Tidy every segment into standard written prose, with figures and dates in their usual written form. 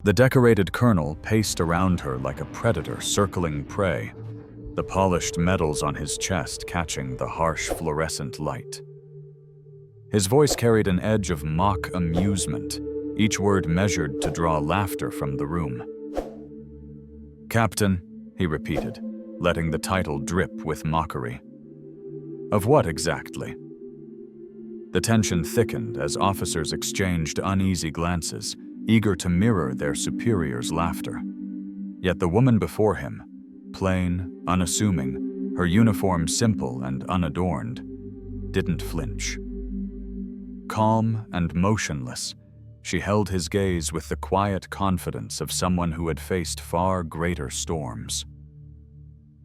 The decorated colonel paced around her like a predator circling prey, the polished medals on his chest catching the harsh fluorescent light. His voice carried an edge of mock amusement, each word measured to draw laughter from the room. "Captain," he repeated, letting the title drip with mockery. Of what exactly? The tension thickened as officers exchanged uneasy glances, eager to mirror their superior's laughter. Yet the woman before him, plain, unassuming, her uniform simple and unadorned, didn't flinch. Calm and motionless, she held his gaze with the quiet confidence of someone who had faced far greater storms.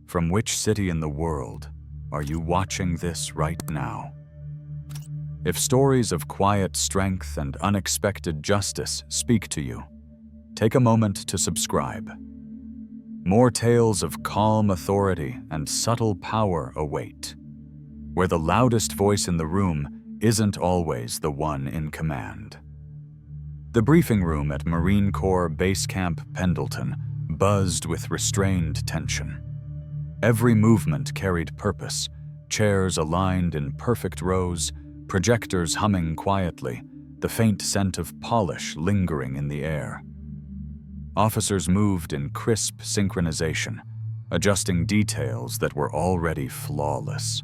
"From which city in the world are you watching this right now?" If stories of quiet strength and unexpected justice speak to you, take a moment to subscribe. More tales of calm authority and subtle power await, where the loudest voice in the room isn't always the one in command. The briefing room at Marine Corps Base Camp Pendleton buzzed with restrained tension. Every movement carried purpose, chairs aligned in perfect rows, projectors humming quietly, the faint scent of polish lingering in the air. Officers moved in crisp synchronization, adjusting details that were already flawless.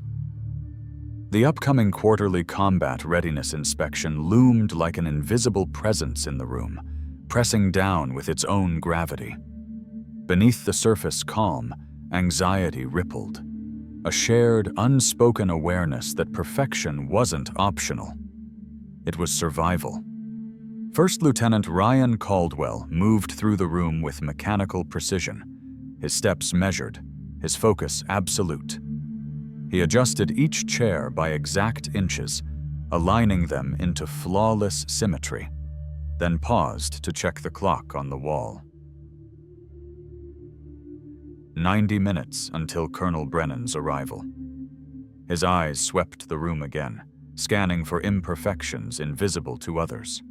The upcoming quarterly combat readiness inspection loomed like an invisible presence in the room, pressing down with its own gravity. Beneath the surface calm, anxiety rippled, a shared, unspoken awareness that perfection wasn't optional. It was survival. First Lieutenant Ryan Caldwell moved through the room with mechanical precision, his steps measured, his focus absolute. He adjusted each chair by exact inches, aligning them into flawless symmetry, then paused to check the clock on the wall. 90 minutes until Colonel Brennan's arrival. His eyes swept the room again, scanning for imperfections invisible to others.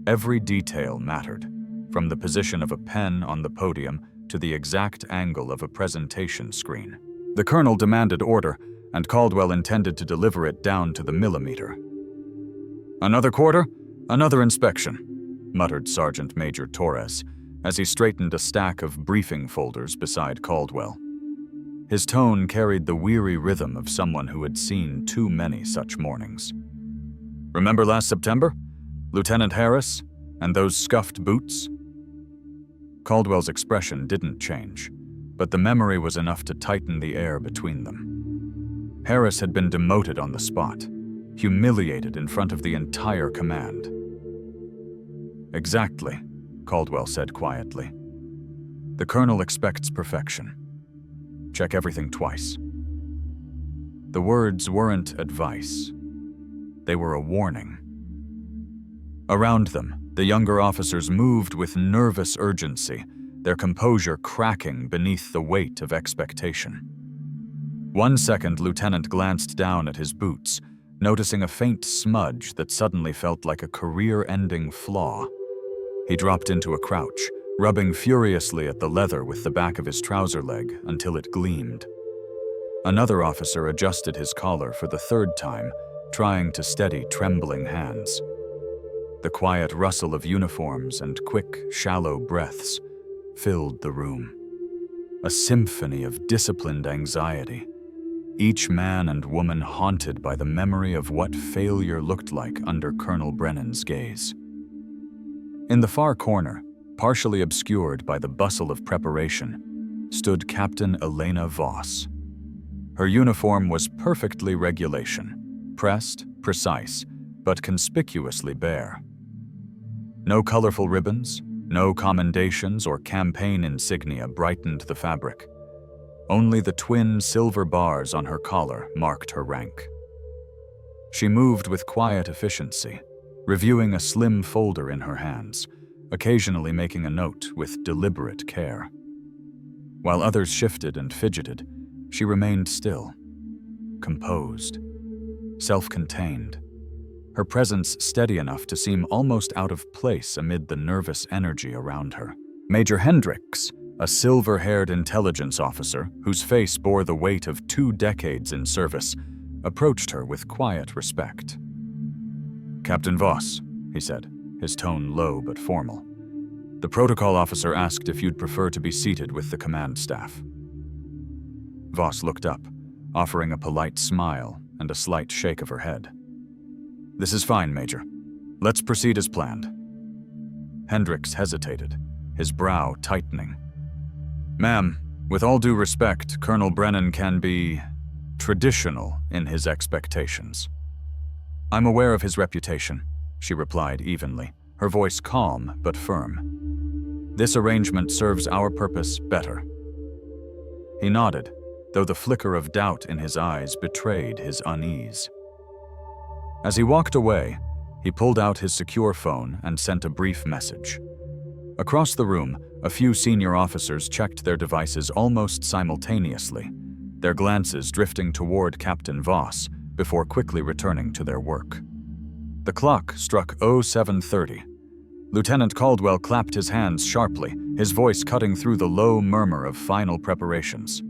Every detail mattered, from the position of a pen on the podium to the exact angle of a presentation screen. The colonel demanded order, and Caldwell intended to deliver it down to the millimeter. "Another quarter, another inspection," muttered Sergeant Major Torres, as he straightened a stack of briefing folders beside Caldwell. His tone carried the weary rhythm of someone who had seen too many such mornings. "Remember last September? Lieutenant Harris, and those scuffed boots?" Caldwell's expression didn't change, but the memory was enough to tighten the air between them. Harris had been demoted on the spot, humiliated in front of the entire command. "Exactly," Caldwell said quietly. "The colonel expects perfection. Check everything twice." The words weren't advice. They were a warning. Around them, the younger officers moved with nervous urgency, their composure cracking beneath the weight of expectation. 1 second, Lieutenant glanced down at his boots, noticing a faint smudge that suddenly felt like a career-ending flaw. He dropped into a crouch, rubbing furiously at the leather with the back of his trouser leg until it gleamed. Another officer adjusted his collar for the third time, trying to steady trembling hands. The quiet rustle of uniforms and quick, shallow breaths filled the room. A symphony of disciplined anxiety, each man and woman haunted by the memory of what failure looked like under Colonel Brennan's gaze. In the far corner, partially obscured by the bustle of preparation, stood Captain Elena Voss. Her uniform was perfectly regulation, pressed, precise, but conspicuously bare. No colorful ribbons, no commendations or campaign insignia brightened the fabric. Only the twin silver bars on her collar marked her rank. She moved with quiet efficiency, reviewing a slim folder in her hands, occasionally making a note with deliberate care. While others shifted and fidgeted, she remained still, composed, self-contained. her presence steady enough to seem almost out of place amid the nervous energy around her. Major Hendricks, a silver-haired intelligence officer whose face bore the weight of 2 decades in service, approached her with quiet respect. "Captain Voss," he said, his tone low but formal. "The protocol officer asked if you'd prefer to be seated with the command staff." Voss looked up, offering a polite smile and a slight shake of her head. "This is fine, Major. Let's proceed as planned." Hendricks hesitated, his brow tightening. "Ma'am, with all due respect, Colonel Brennan can be traditional in his expectations." "I'm aware of his reputation," she replied evenly, her voice calm but firm. "This arrangement serves our purpose better." He nodded, though the flicker of doubt in his eyes betrayed his unease. As he walked away, he pulled out his secure phone and sent a brief message. Across the room, a few senior officers checked their devices almost simultaneously, their glances drifting toward Captain Voss before quickly returning to their work. The clock struck 07:30. Lieutenant Caldwell clapped his hands sharply, his voice cutting through the low murmur of final preparations.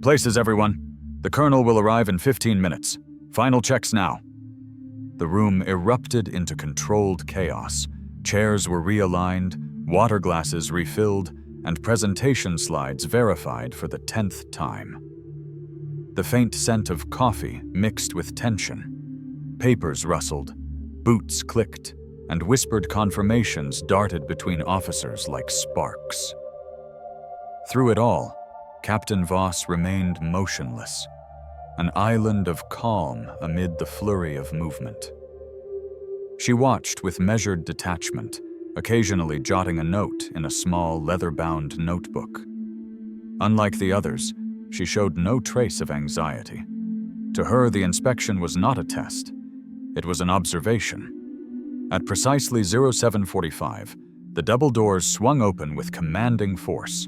"Places, everyone. The colonel will arrive in 15 minutes. Final checks now." The room erupted into controlled chaos. Chairs were realigned, water glasses refilled, and presentation slides verified for the 10th time. The faint scent of coffee mixed with tension. Papers rustled, boots clicked, and whispered confirmations darted between officers like sparks. Through it all, Captain Voss remained motionless, an island of calm amid the flurry of movement. She watched with measured detachment, occasionally jotting a note in a small leather-bound notebook. Unlike the others, she showed no trace of anxiety. To her, the inspection was not a test. It was an observation. At precisely 07:45, the double doors swung open with commanding force.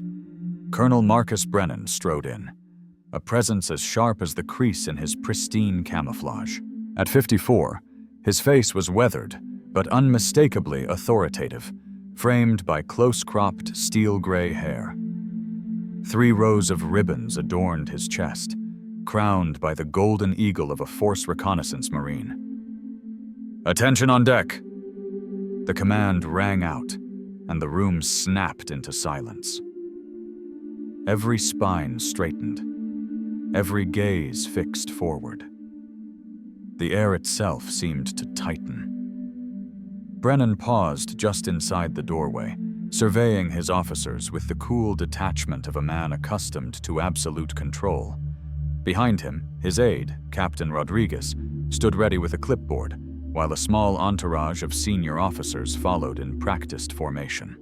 Colonel Marcus Brennan strode in, a presence as sharp as the crease in his pristine camouflage. At 54, his face was weathered, but unmistakably authoritative, framed by close-cropped steel-gray hair. 3 rows of ribbons adorned his chest, crowned by the golden eagle of a force reconnaissance marine. "Attention on deck!" The command rang out, and the room snapped into silence. Every spine straightened, every gaze fixed forward. The air itself seemed to tighten. Brennan paused just inside the doorway, surveying his officers with the cool detachment of a man accustomed to absolute control. Behind him, his aide, Captain Rodriguez, stood ready with a clipboard, while a small entourage of senior officers followed in practiced formation.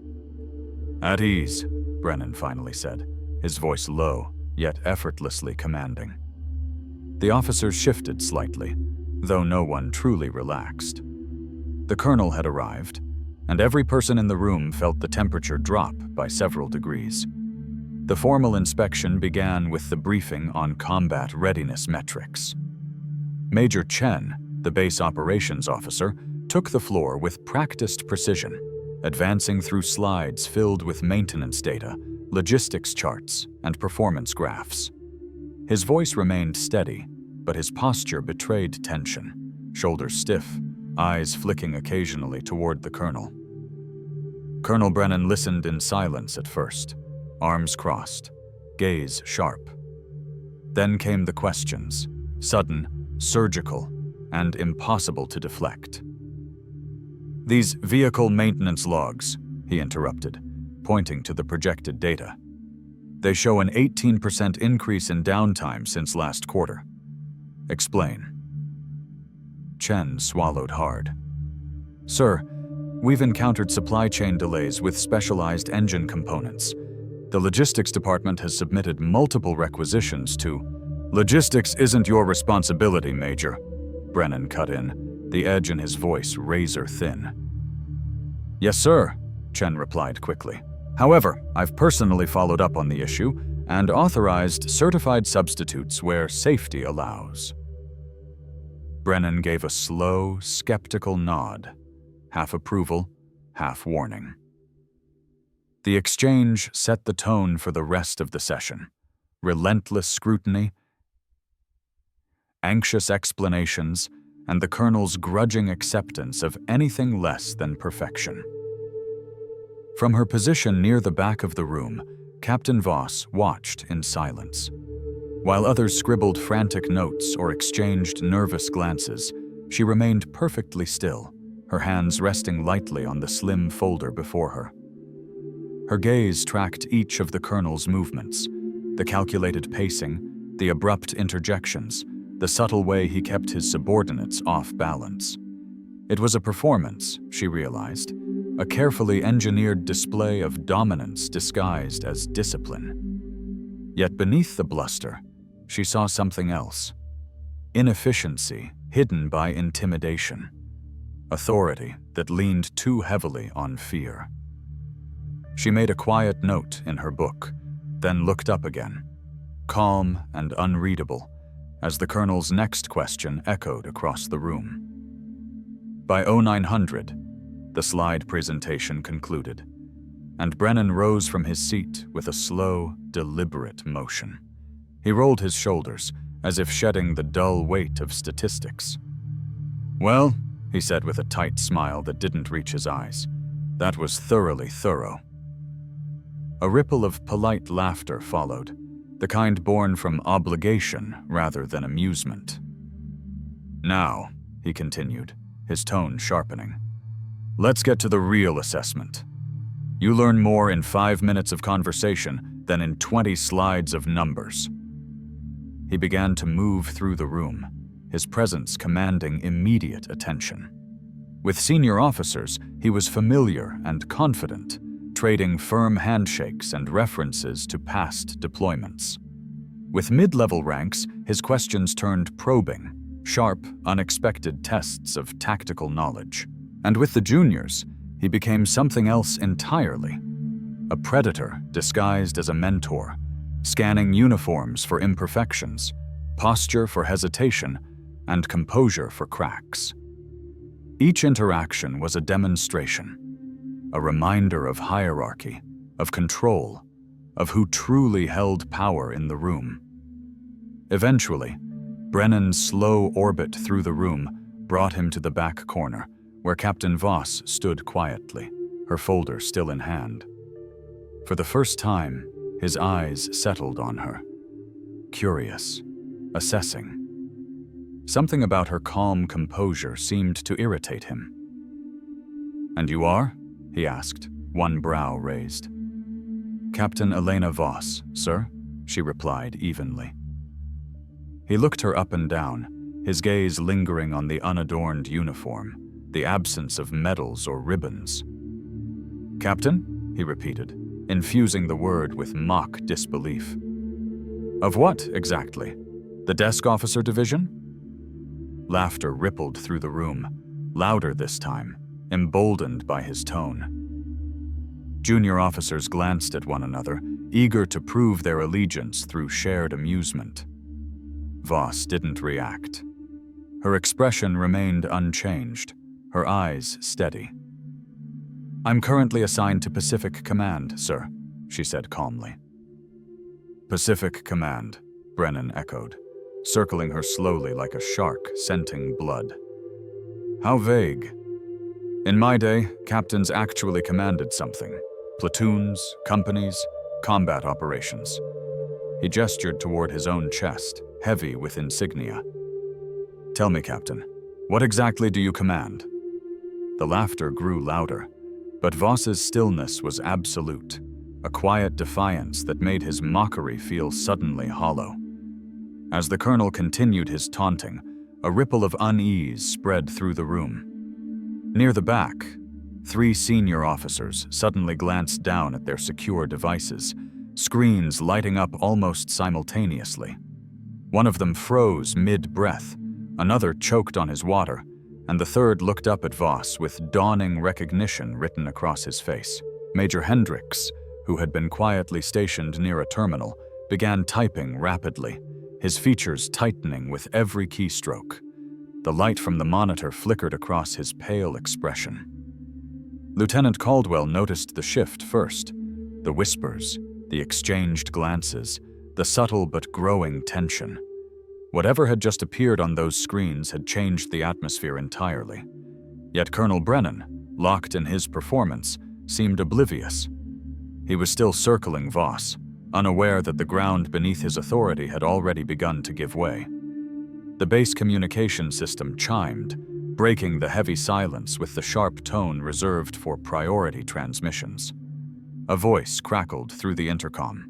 "At ease," Brennan finally said, his voice low, yet effortlessly commanding. The officers shifted slightly, though no one truly relaxed. The colonel had arrived, and every person in the room felt the temperature drop by several degrees. The formal inspection began with the briefing on combat readiness metrics. Major Chen, the base operations officer, took the floor with practiced precision, advancing through slides filled with maintenance data, logistics charts, and performance graphs. His voice remained steady, but his posture betrayed tension, shoulders stiff, eyes flicking occasionally toward the colonel. Colonel Brennan listened in silence at first, arms crossed, gaze sharp. Then came the questions, sudden, surgical, and impossible to deflect. "These vehicle maintenance logs," he interrupted, pointing to the projected data. "They show an 18% increase in downtime since last quarter. Explain." Chen swallowed hard. "Sir, we've encountered supply chain delays with specialized engine components. The logistics department has submitted multiple requisitions to—" "Logistics isn't your responsibility, Major," Brennan cut in, the edge in his voice razor thin. "Yes, sir," Chen replied quickly. "However, I've personally followed up on the issue and authorized certified substitutes where safety allows." Brennan gave a slow, skeptical nod, half approval, half warning. The exchange set the tone for the rest of the session. Relentless scrutiny, anxious explanations, and the colonel's grudging acceptance of anything less than perfection. From her position near the back of the room, Captain Voss watched in silence. While others scribbled frantic notes or exchanged nervous glances, she remained perfectly still, her hands resting lightly on the slim folder before her. Her gaze tracked each of the colonel's movements, the calculated pacing, the abrupt interjections, the subtle way he kept his subordinates off balance. It was a performance, she realized, a carefully engineered display of dominance disguised as discipline. Yet beneath the bluster, she saw something else. Inefficiency hidden by intimidation. Authority that leaned too heavily on fear. She made a quiet note in her book, then looked up again, calm and unreadable, as the colonel's next question echoed across the room. By 0900, the slide presentation concluded, and Brennan rose from his seat with a slow, deliberate motion. He rolled his shoulders, as if shedding the dull weight of statistics. "Well," he said with a tight smile that didn't reach his eyes, "that was thoroughly thorough." A ripple of polite laughter followed, the kind born from obligation rather than amusement. "Now," he continued, his tone sharpening, "let's get to the real assessment. You learn more in 5 minutes of conversation than in 20 slides of numbers." He began to move through the room, his presence commanding immediate attention. With senior officers, he was familiar and confident, trading firm handshakes and references to past deployments. With mid-level ranks, his questions turned probing, sharp, unexpected tests of tactical knowledge. And with the juniors, he became something else entirely. A predator disguised as a mentor, scanning uniforms for imperfections, posture for hesitation, and composure for cracks. Each interaction was a demonstration, a reminder of hierarchy, of control, of who truly held power in the room. Eventually, Brennan's slow orbit through the room brought him to the back corner, where Captain Voss stood quietly, her folder still in hand. For the first time, his eyes settled on her. Curious, assessing. Something about her calm composure seemed to irritate him. "And you are?" he asked, one brow raised. "Captain Elena Voss, sir," she replied evenly. He looked her up and down, his gaze lingering on the unadorned uniform, the absence of medals or ribbons. "Captain?" he repeated, infusing the word with mock disbelief. "Of what, exactly? The desk officer division?" Laughter rippled through the room, louder this time, emboldened by his tone. Junior officers glanced at one another, eager to prove their allegiance through shared amusement. Voss didn't react. Her expression remained unchanged, her eyes steady. "I'm currently assigned to Pacific Command, sir," she said calmly. "Pacific Command," Brennan echoed, circling her slowly like a shark scenting blood. "How vague. In my day, captains actually commanded something. Platoons, companies, combat operations." He gestured toward his own chest, heavy with insignia. "Tell me, Captain, what exactly do you command?" The laughter grew louder, but Voss's stillness was absolute, a quiet defiance that made his mockery feel suddenly hollow. As the colonel continued his taunting, a ripple of unease spread through the room. Near the back, 3 senior officers suddenly glanced down at their secure devices, screens lighting up almost simultaneously. One of them froze mid-breath, another choked on his water, and the third looked up at Voss with dawning recognition written across his face. Major Hendricks, who had been quietly stationed near a terminal, began typing rapidly, his features tightening with every keystroke. The light from the monitor flickered across his pale expression. Lieutenant Caldwell noticed the shift first. The whispers, the exchanged glances, the subtle but growing tension. Whatever had just appeared on those screens had changed the atmosphere entirely. Yet Colonel Brennan, locked in his performance, seemed oblivious. He was still circling Voss, unaware that the ground beneath his authority had already begun to give way. The base communication system chimed, breaking the heavy silence with the sharp tone reserved for priority transmissions. A voice crackled through the intercom.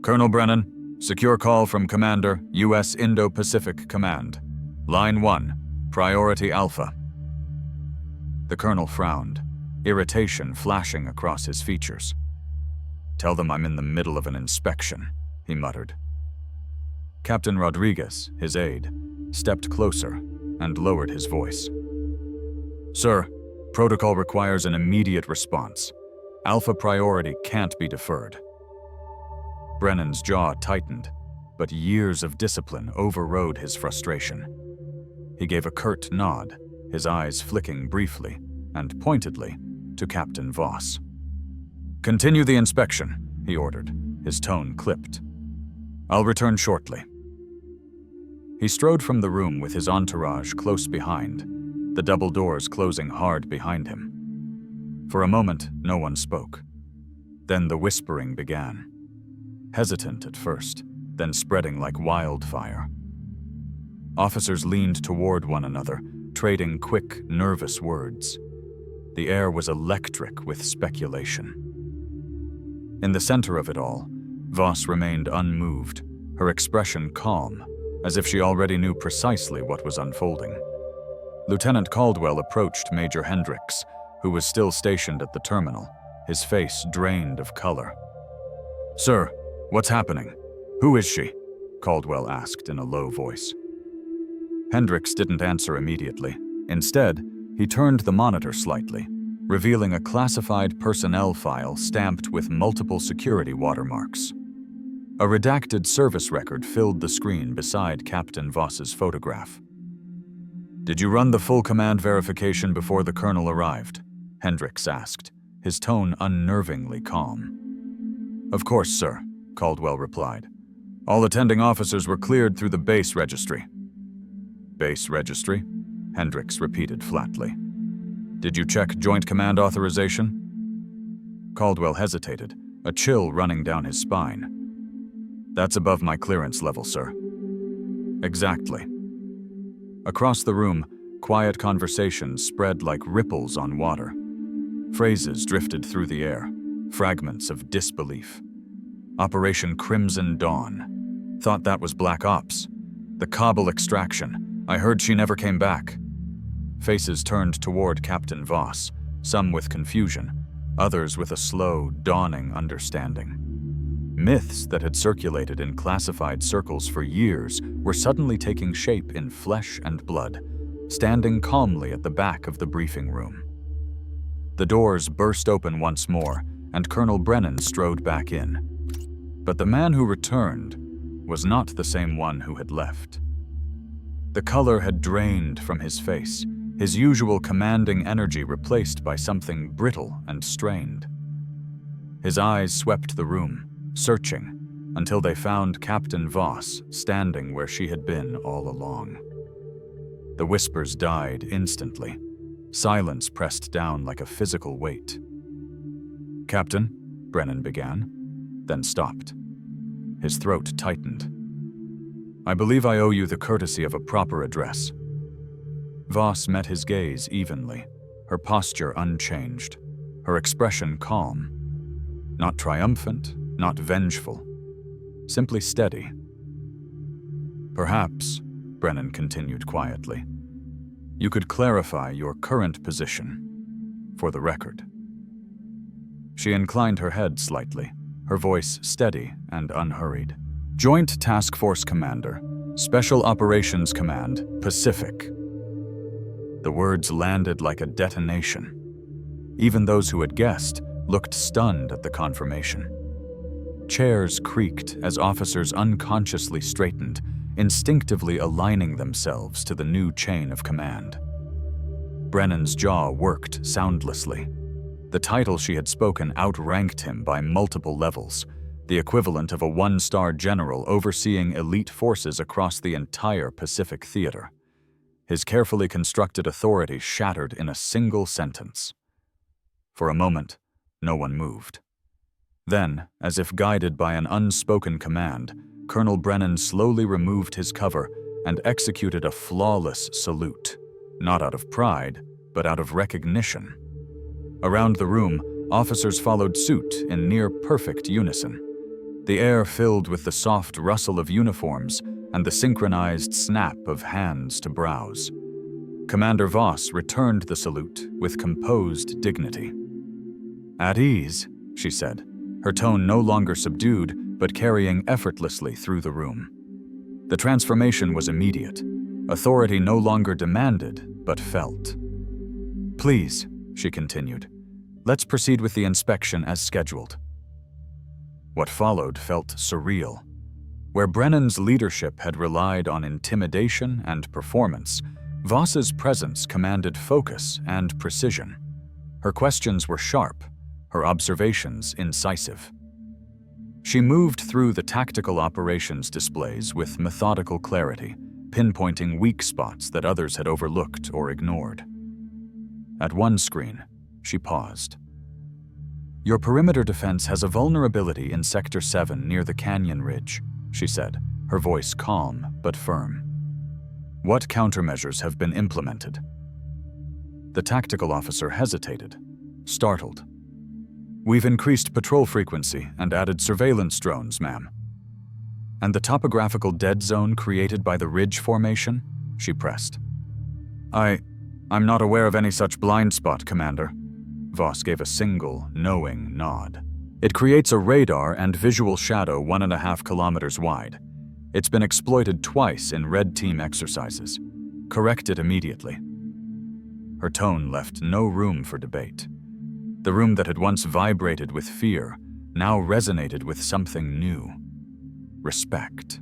"Colonel Brennan, secure call from Commander, U.S. Indo-Pacific Command. Line 1, Priority Alpha." The colonel frowned, irritation flashing across his features. "Tell them I'm in the middle of an inspection," he muttered. Captain Rodriguez, his aide, stepped closer and lowered his voice. "Sir, protocol requires an immediate response. Alpha priority can't be deferred." Brennan's jaw tightened, but years of discipline overrode his frustration. He gave a curt nod, his eyes flicking briefly and pointedly to Captain Voss. "Continue the inspection," he ordered, his tone clipped. "I'll return shortly." He strode from the room with his entourage close behind, the double doors closing hard behind him. For a moment, no one spoke. Then the whispering began. Hesitant at first, then spreading like wildfire. Officers leaned toward one another, trading quick, nervous words. The air was electric with speculation. In the center of it all, Voss remained unmoved, her expression calm, as if she already knew precisely what was unfolding. Lieutenant Caldwell approached Major Hendricks, who was still stationed at the terminal, his face drained of color. "Sir, what's happening? Who is she?" Caldwell asked in a low voice. Hendricks didn't answer immediately. Instead, he turned the monitor slightly, revealing a classified personnel file stamped with multiple security watermarks. A redacted service record filled the screen beside Captain Voss's photograph. "Did you run the full command verification before the colonel arrived?" Hendricks asked, his tone unnervingly calm. "Of course, sir," Caldwell replied. "All attending officers were cleared through the base registry." "Base registry?" Hendricks repeated flatly. "Did you check Joint Command authorization?" Caldwell hesitated, a chill running down his spine. "That's above my clearance level, sir." "Exactly." Across the room, quiet conversations spread like ripples on water. Phrases drifted through the air, fragments of disbelief. "Operation Crimson Dawn. Thought that was Black Ops. The Kabul extraction. I heard she never came back." Faces turned toward Captain Voss, some with confusion, others with a slow, dawning understanding. Myths that had circulated in classified circles for years were suddenly taking shape in flesh and blood, standing calmly at the back of the briefing room. The doors burst open once more, and Colonel Brennan strode back in. But the man who returned was not the same one who had left. The color had drained from his face, his usual commanding energy replaced by something brittle and strained. His eyes swept the room, searching, until they found Captain Voss standing where she had been all along. The whispers died instantly. Silence pressed down like a physical weight. "Captain," Brennan began, then stopped. His throat tightened. "I believe I owe you the courtesy of a proper address." Voss met his gaze evenly, her posture unchanged, her expression calm. Not triumphant, not vengeful, simply steady. "Perhaps," Brennan continued quietly, "you could clarify your current position, for the record." She inclined her head slightly, her voice steady and unhurried. "Joint Task Force Commander, Special Operations Command, Pacific." The words landed like a detonation. Even those who had guessed looked stunned at the confirmation. Chairs creaked as officers unconsciously straightened, instinctively aligning themselves to the new chain of command. Brennan's jaw worked soundlessly. The title she had spoken outranked him by multiple levels, the equivalent of a one-star general overseeing elite forces across the entire Pacific theater. His carefully constructed authority shattered in a single sentence. For a moment, no one moved. Then, as if guided by an unspoken command, Colonel Brennan slowly removed his cover and executed a flawless salute, not out of pride, but out of recognition. Around the room, officers followed suit in near-perfect unison. The air filled with the soft rustle of uniforms and the synchronized snap of hands to brows. Commander Voss returned the salute with composed dignity. "At ease," she said, her tone no longer subdued, but carrying effortlessly through the room. The transformation was immediate. Authority no longer demanded, but felt. "Please," she continued, "let's proceed with the inspection as scheduled." What followed felt surreal. Where Brennan's leadership had relied on intimidation and performance, Voss's presence commanded focus and precision. Her questions were sharp, her observations incisive. She moved through the tactical operations displays with methodical clarity, pinpointing weak spots that others had overlooked or ignored. At one screen, she paused. "Your perimeter defense has a vulnerability in Sector 7 near the canyon ridge," she said, her voice calm but firm. "What countermeasures have been implemented?" The tactical officer hesitated, startled. "We've increased patrol frequency and added surveillance drones, ma'am." "And the topographical dead zone created by the ridge formation?" she pressed. I'm not aware of any such blind spot, Commander." Voss gave a single, knowing nod. "It creates a radar and visual shadow 1.5 kilometers wide. It's been exploited twice in Red Team exercises. Correct it immediately." Her tone left no room for debate. The room that had once vibrated with fear now resonated with something new: respect.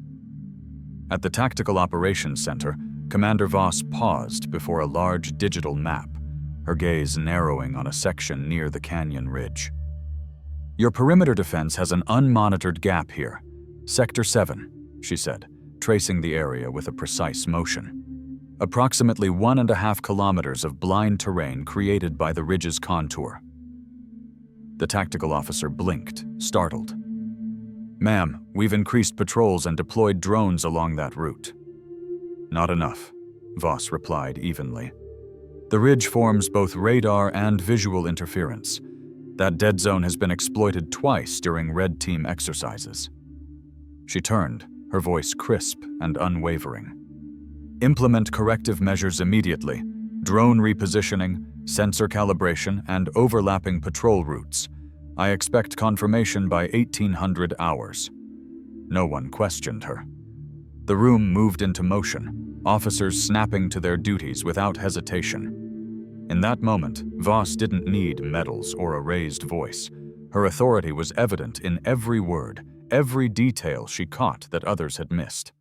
At the Tactical Operations Center, Commander Voss paused before a large digital map, her gaze narrowing on a section near the canyon ridge. "Your perimeter defense has an unmonitored gap here. Sector 7, she said, tracing the area with a precise motion. Approximately 1.5 kilometers of blind terrain created by the ridge's contour." The tactical officer blinked, startled. "Ma'am, we've increased patrols and deployed drones along that route." "Not enough," Voss replied evenly. "The ridge forms both radar and visual interference. That dead zone has been exploited twice during Red Team exercises." She turned, her voice crisp and unwavering. "Implement corrective measures immediately: drone repositioning, sensor calibration, and overlapping patrol routes. I expect confirmation by 1800 hours." No one questioned her. The room moved into motion, officers snapping to their duties without hesitation. In that moment, Voss didn't need medals or a raised voice. Her authority was evident in every word, every detail she caught that others had missed.